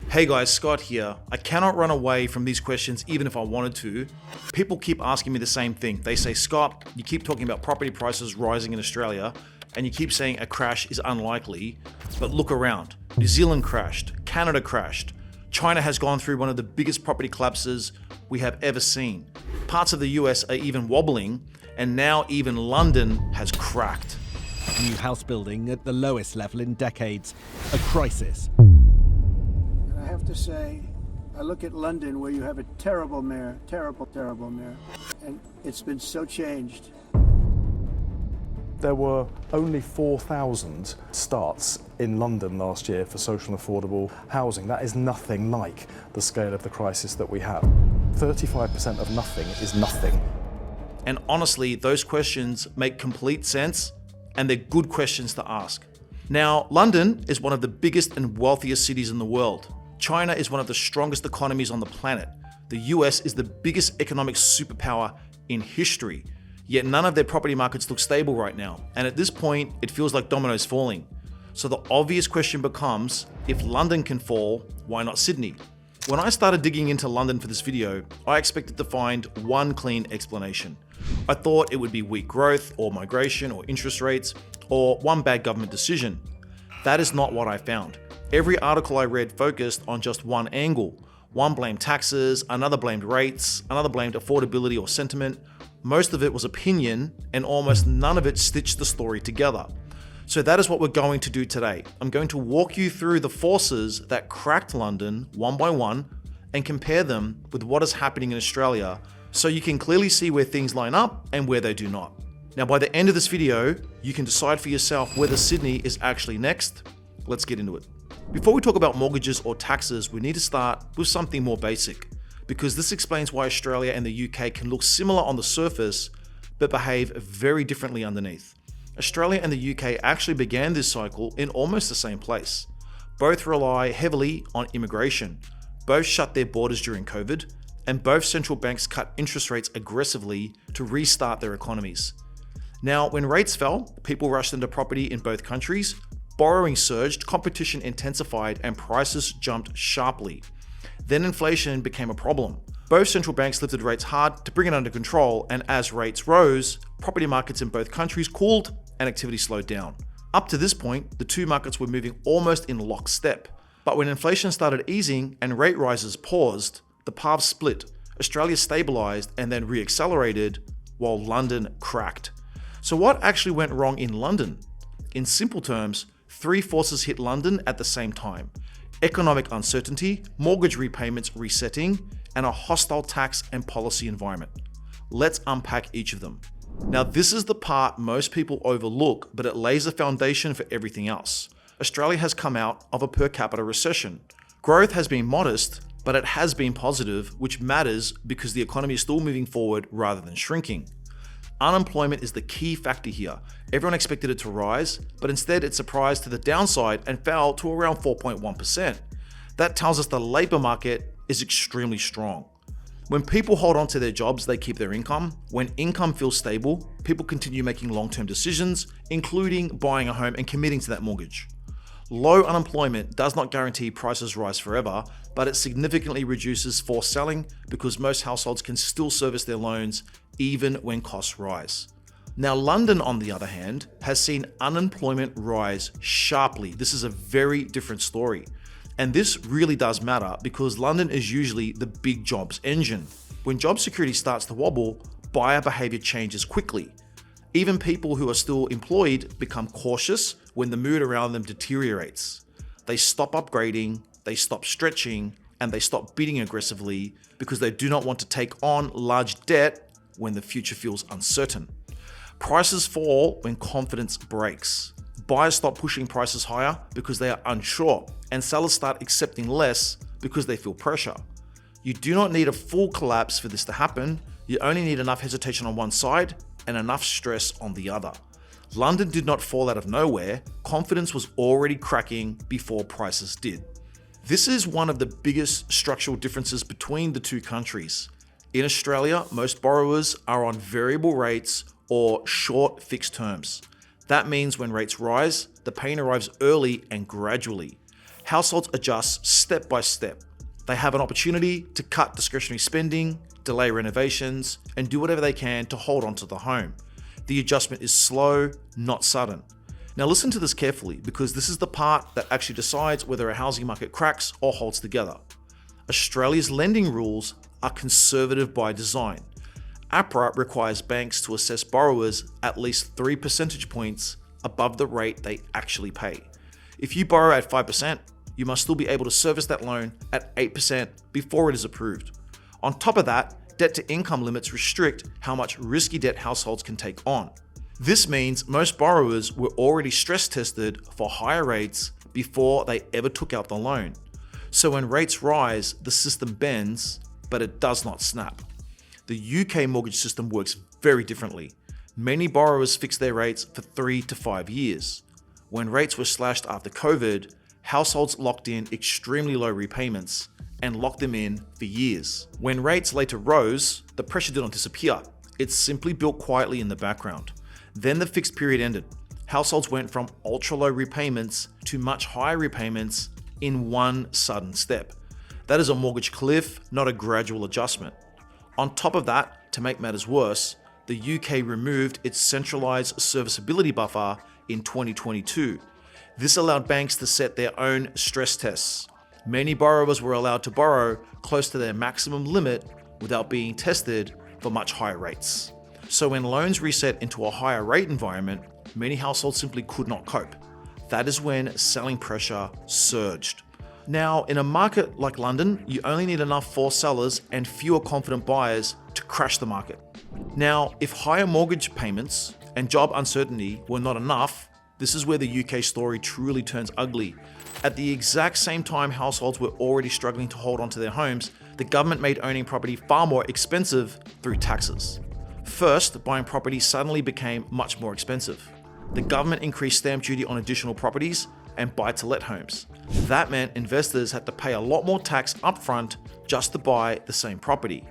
Hey guys, Scott here. I cannot run away from these questions even if I wanted to. People keep asking me the same thing. They say, Scott, you keep talking about property prices rising in Australia and you keep saying a crash is unlikely, but look around. New Zealand crashed, Canada crashed, China has gone through one of the biggest property collapses we have ever seen. Parts of the US are even wobbling, and now even London has cracked. New house building at the lowest level in decades. A crisis. I have to say, I look at London where you have a terrible mayor, terrible mayor, and it's been so changed. There were only 4,000 starts in London last year for social and affordable housing. That is nothing like the scale of the crisis that we have. 35% of nothing is nothing. And honestly, those questions make complete sense, and they're good questions to ask. Now, London is one of the biggest and wealthiest cities in the world. China is one of the strongest economies on the planet. The US is the biggest economic superpower in history. Yet none of their property markets look stable right now. And at this point, it feels like dominoes falling. So the obvious question becomes, if London can fall, why not Sydney? When I started digging into London for this video, I expected to find one clean explanation. I thought it would be weak growth, or migration, or interest rates, or one bad government decision. That is not what I found. Every article I read focused on just one angle. One blamed taxes, another blamed rates, another blamed affordability or sentiment. Most of it was opinion, and almost none of it stitched the story together. So that is what we're going to do today. I'm going to walk you through the forces that cracked London one by one and compare them with what is happening in Australia so you can clearly see where things line up and where they do not. Now, by the end of this video, you can decide for yourself whether Sydney is actually next. Let's get into it. Before we talk about mortgages or taxes, we need to start with something more basic, because this explains why Australia and the UK can look similar on the surface, but behave very differently underneath. Australia and the UK actually began this cycle in almost the same place. Both rely heavily on immigration. Both shut their borders during COVID, and both central banks cut interest rates aggressively to restart their economies. Now, when rates fell, people rushed into property in both countries, borrowing surged, competition intensified, and prices jumped sharply. Then inflation became a problem. Both central banks lifted rates hard to bring it under control, and as rates rose, property markets in both countries cooled and activity slowed down. Up to this point, the two markets were moving almost in lockstep. But when inflation started easing and rate rises paused, the paths split. Australia stabilised and then re-accelerated, while London cracked. So what actually went wrong in London? In simple terms, three forces hit London at the same time: economic uncertainty, mortgage repayments resetting, and a hostile tax and policy environment. Let's unpack each of them. Now, this is the part most people overlook, but it lays the foundation for everything else. Australia has come out of a per capita recession. Growth has been modest, but it has been positive, which matters because the economy is still moving forward rather than shrinking. Unemployment is the key factor here. Everyone expected it to rise, but instead it surprised to the downside and fell to around 4.1%. That tells us the labour market is extremely strong. When people hold on to their jobs, they keep their income. When income feels stable, people continue making long-term decisions, including buying a home and committing to that mortgage. Low unemployment does not guarantee prices rise forever, but it significantly reduces forced selling because most households can still service their loans even when costs rise. Now, London, on the other hand, has seen unemployment rise sharply. This is a very different story. And this really does matter because London is usually the big jobs engine. When job security starts to wobble, buyer behavior changes quickly. Even people who are still employed become cautious when the mood around them deteriorates. They stop upgrading, they stop stretching, and they stop bidding aggressively because they do not want to take on large debt when the future feels uncertain. Prices fall when confidence breaks. Buyers stop pushing prices higher because they are unsure, and sellers start accepting less because they feel pressure. You do not need a full collapse for this to happen. You only need enough hesitation on one side and enough stress on the other. London did not fall out of nowhere. Confidence was already cracking before prices did. This is one of the biggest structural differences between the two countries. In Australia, most borrowers are on variable rates or short fixed terms. That means when rates rise, the pain arrives early and gradually. households adjust step by step. They have an opportunity to cut discretionary spending, delay renovations, and do whatever they can to hold onto the home. The adjustment is slow, not sudden. Now listen to this carefully, because this is the part that actually decides whether a housing market cracks or holds together. Australia's lending rules are conservative by design. APRA requires banks to assess borrowers at least 3 percentage points above the rate they actually pay. If you borrow at 5%, you must still be able to service that loan at 8% before it is approved. On top of that, debt-to-income limits restrict how much risky debt households can take on. This means most borrowers were already stress tested for higher rates before they ever took out the loan. So when rates rise, the system bends, but it does not snap. The UK mortgage system works very differently. Many borrowers fix their rates for 3 to 5 years. When rates were slashed after COVID, households locked in extremely low repayments and locked them in for years. When rates later rose, the pressure did not disappear. It simply built quietly in the background. Then the fixed period ended. Households went from ultra-low repayments to much higher repayments in one sudden step. That is a mortgage cliff, not a gradual adjustment. On top of that, to make matters worse, the UK removed its centralised serviceability buffer in 2022. This allowed banks to set their own stress tests. Many borrowers were allowed to borrow close to their maximum limit without being tested for much higher rates. So when loans reset into a higher rate environment, many households simply could not cope. That is when selling pressure surged. Now, in a market like London, you only need enough forced sellers and fewer confident buyers to crash the market. Now, if higher mortgage payments and job uncertainty were not enough, this is where the UK story truly turns ugly. At the exact same time households were already struggling to hold onto their homes, the government made owning property far more expensive through taxes. First, buying property suddenly became much more expensive. The government increased stamp duty on additional properties and buy-to-let homes. That meant investors had to pay a lot more tax upfront just to buy the same property.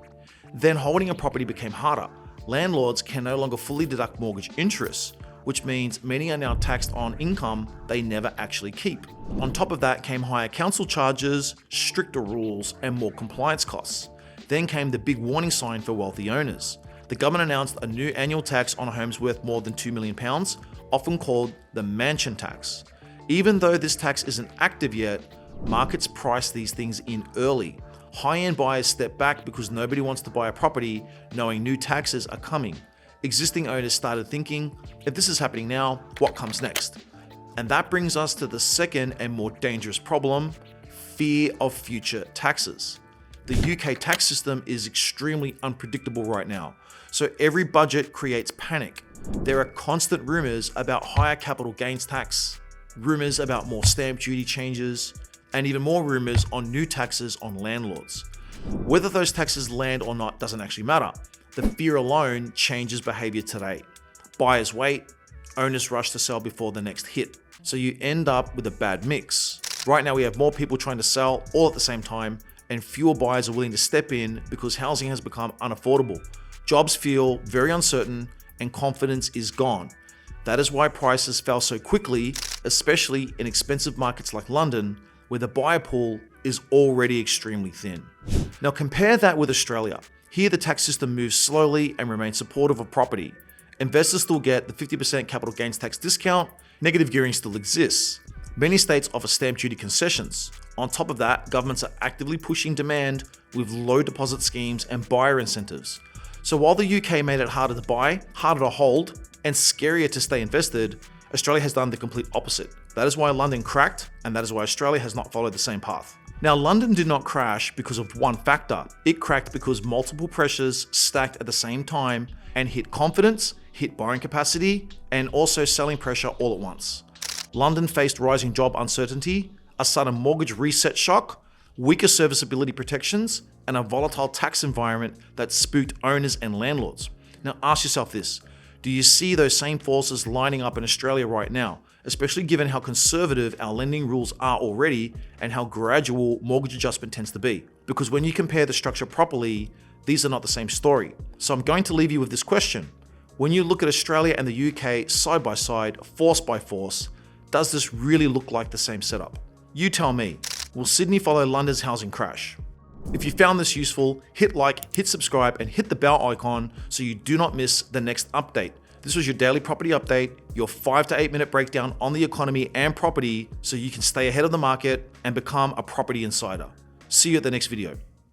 Then holding a property became harder. Landlords can no longer fully deduct mortgage interest, which means many are now taxed on income they never actually keep. On top of that came higher council charges, stricter rules, and more compliance costs. Then came the big warning sign for wealthy owners. The government announced a new annual tax on homes worth more than £2 million, often called the mansion tax. Even though this tax isn't active yet, markets price these things in early. High-end buyers step back because nobody wants to buy a property knowing new taxes are coming. Existing owners started thinking, if this is happening now, what comes next? And that brings us to the second and more dangerous problem, fear of future taxes. The UK tax system is extremely unpredictable right now, so every budget creates panic. There are constant rumours about higher capital gains tax, rumours about more stamp duty changes, and even more rumours on new taxes on landlords. Whether those taxes land or not doesn't actually matter. The fear alone changes behaviour today. Buyers wait, owners rush to sell before the next hit. So you end up with a bad mix. Right now we have more people trying to sell all at the same time, and fewer buyers are willing to step in because housing has become unaffordable. Jobs feel very uncertain and confidence is gone. That is why prices fell so quickly, especially in expensive markets like London, where the buyer pool is already extremely thin. Now compare that with Australia. Here the tax system moves slowly and remains supportive of property. Investors still get the 50% capital gains tax discount, negative gearing still exists. Many states offer stamp duty concessions. On top of that, governments are actively pushing demand with low deposit schemes and buyer incentives. So while the UK made it harder to buy, harder to hold, and scarier to stay invested, Australia has done the complete opposite. That is why London cracked, and that is why Australia has not followed the same path. Now, London did not crash because of one factor. It cracked because multiple pressures stacked at the same time and hit confidence, hit borrowing capacity, and also selling pressure all at once. London faced rising job uncertainty, a sudden mortgage reset shock, weaker serviceability protections, and a volatile tax environment that spooked owners and landlords. Now ask yourself this, do you see those same forces lining up in Australia right now, especially given how conservative our lending rules are already and how gradual mortgage adjustment tends to be? Because when you compare the structure properly, these are not the same story. So I'm going to leave you with this question. When you look at Australia and the UK side by side, force by force, does this really look like the same setup? You tell me, will Sydney follow London's housing crash? If you found this useful, hit like, hit subscribe, and hit the bell icon so you do not miss the next update. This was your daily property update, your 5 to 8 minute breakdown on the economy and property so you can stay ahead of the market and become a property insider. See you at the next video.